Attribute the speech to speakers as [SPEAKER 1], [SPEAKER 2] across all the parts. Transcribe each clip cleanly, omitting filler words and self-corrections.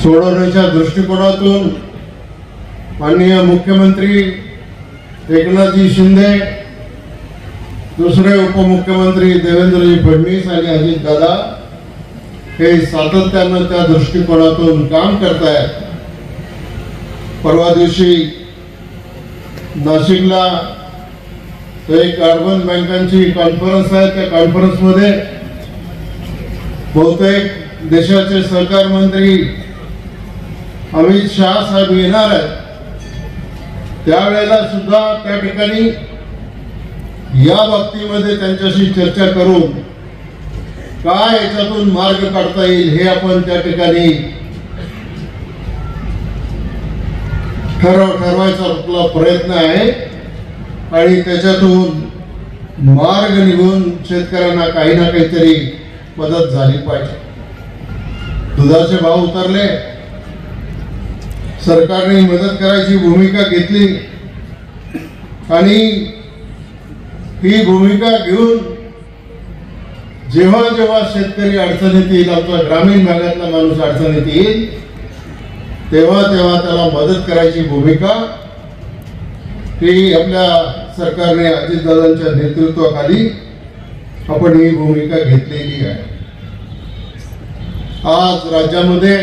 [SPEAKER 1] सोडवण्याच्या दृष्टिकोनातून माननीय मुख्यमंत्री एकनाथजी शिंदे, दुसरे उपमुख्यमंत्री देवेंद्रजी फडणवीस आणि अजितदादा हे सातत्यानं त्या दृष्टिकोनातून काम करतायत। परवा दिवशी नाशिकला एक अर्बन बँकांची कॉन्फरन्स आहे, त्या कॉन्फरन्समध्ये बहुतेक देशाचे सहकार मंत्री अमित शाह साहेब येणार आहेत। त्यावेळेला सुद्धा त्या ठिकाणी या बाबतीमध्ये त्यांच्याशी चर्चा करून काय याच्यातून मार्ग काढता येईल हे आपण त्या ठिकाणी ठरवायचा आपला प्रयत्न आहे आणि त्याच्यातून मार्ग निघून शेतकऱ्यांना काही ना काहीतरी मदत झाली पाहिजे। दुधाचे भाव उतरले, सरकारने मदत करायची भूमिका घेतली आणि ही भूमिका घेऊन जेव्हा जेव्हा शेतकरी अडचणीत येईल, आमचा ग्रामीण भागातला माणूस अडचणीत येईल, तेव्हा तेव्हा त्याला मदत करायची भूमिका ही आपल्या सरकारने अजितदादांच्या नेतृत्वाखाली आपण ही भूमिका घेतलेली आहे। आज राज्यामध्ये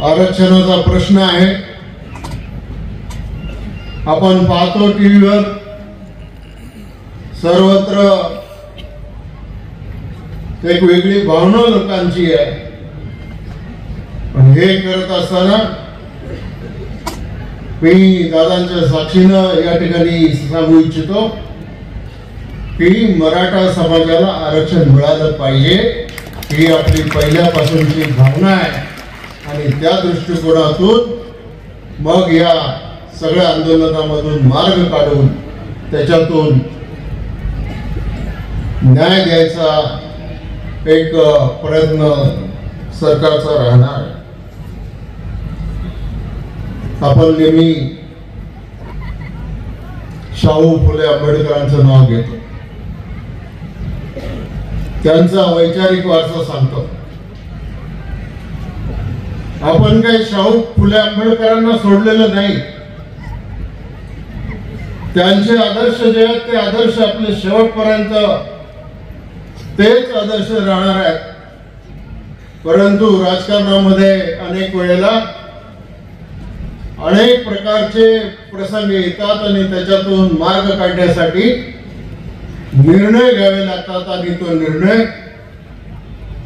[SPEAKER 1] आरक्षणाचा प्रश्न आहे। आपण पाहतो टीव्हीवर सर्वत्र एक वेगळी भावना लोकांची आहे। पण हे करत असताना मी दादांच्या साक्षीनं या ठिकाणी सांगू इच्छितो की मराठा समाजाला आरक्षण मिळालं पाहिजे, ही आपली पहिल्यापासूनची भावना आहे आणि त्या दृष्टिकोनातून मग या सगळ्या आंदोलनामधून मार्ग काढून त्याच्यातून न्याय द्यायचा एक प्रयत्न सरकारचा राहणार आहे। आपण नेहमी शाहू फुले आंबेडकरांचं नाव घेतो, त्यांचा वैचारिक वारसा सांगतो। आपण काही शाहू फुले आंबेडकरांना सोडलेलं नाही, त्यांचे आदर्श जे आहेत ते आदर्श आपले शेवटपर्यंत तेच आदर्श राहणार आहेत। परंतु राजकारणामध्ये अनेक वेळेला अनेक प्रकारचे प्रसंग येतात आणि त्याच्यातून मार्ग काढण्यासाठी निर्णय घ्यावे लागतात आणि तो निर्णय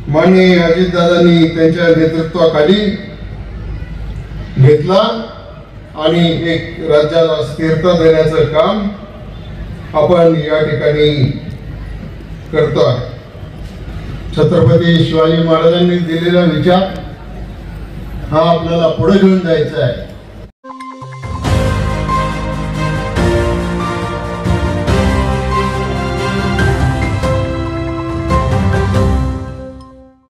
[SPEAKER 1] माननीय अजितदादांनी त्यांच्या नेतृत्वाखाली घेतला आणि एक राज्याला स्थिरता देण्याचं काम आपण या ठिकाणी करतो आहे। छत्रपती शिवाजी महाराजांनी दिलेला विचार हा आपल्याला पुढे घेऊन जायचा आहे।